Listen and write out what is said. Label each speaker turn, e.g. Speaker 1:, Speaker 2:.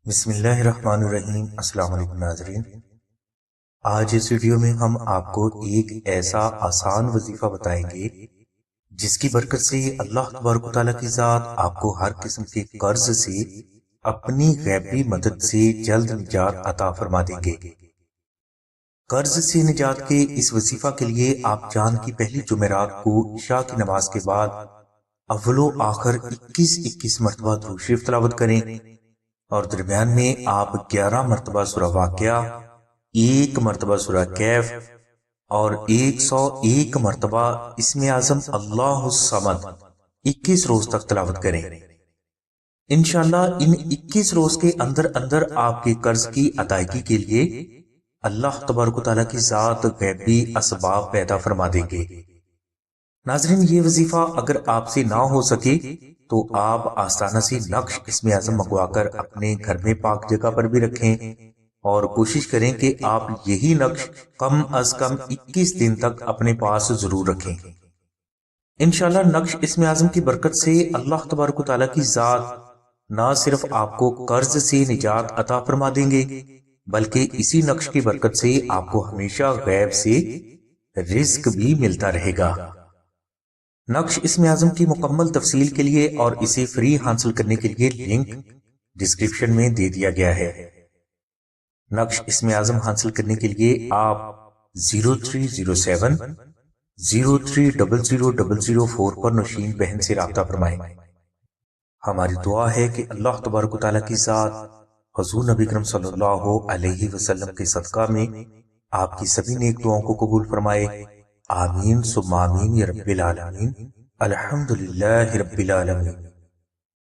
Speaker 1: بسم اللہ الرحمن الرحیم۔ السلام علیکم ناظرین، آج اس ویڈیو میں ہم آپ کو ایک ایسا آسان وظیفہ بتائیں گے جس کی برکت سے اللہ تبارک و تعالیٰ کی ذات آپ کو ہر قسم کے قرض سے اپنی غیبی مدد سے جلد نجات عطا فرما دیں گے۔ قرض سے نجات کے اس وظیفہ کے لیے آپ چاند کی پہلی جمعرات کو عشاء کی نماز کے بعد اول و آخر 21 مرتبہ درود شریف تلاوت کریں، اور درمیان میں آپ 11 مرتبہ سورہ واقعہ، 1 مرتبہ سورہ کہف اور 101 مرتبہ اسم اعظم اللہ الصمد 21 روز تک تلاوت کریں۔ انشاءاللہ ان 21 روز کے اندر اندر آپ کے قرض کی ادائیگی کے لیے اللہ تبارک و تعالیٰ کی ذات غیبی اسباب پیدا فرما دیں گے۔ ناظرین، یہ وظیفہ اگر آپ سے نہ ہو سکے تو آپ آستانہ سے نقش اسم اعظم منگوا کر اپنے گھر میں پاک جگہ پر بھی رکھیں، اور کوشش کریں کہ آپ یہی نقش کم از کم 21 دن تک اپنے پاس ضرور رکھیں۔ انشاءاللہ نقش اسم اعظم کی برکت سے اللہ تبارک و تعالیٰ کی ذات نہ صرف آپ کو قرض سے نجات عطا فرما دیں گے، بلکہ اسی نقش کی برکت سے آپ کو ہمیشہ غیب سے رزق بھی ملتا رہے گا۔ نقش اسم اعظم کی مکمل تفصیل کے لیے اور اسے فری حاصل کرنے کے لیے لنک ڈسکرپشن میں دے دیا گیا ہے۔ نقش اسم اعظم حاصل کرنے کے لیے آپ 0307 03000004 پر نوشین بہن سے رابطہ فرمائیں۔ ہماری دعا ہے کہ اللہ تبارک و تعالیٰ کی ذات حضور نبی کرم صلی اللہ علیہ وسلم کے صدقہ میں آپ کی سبھی نیک دعاؤں کو قبول فرمائے۔ آمین ثم آمین یا رب العالمین۔ الحمدللہ رب العالمین۔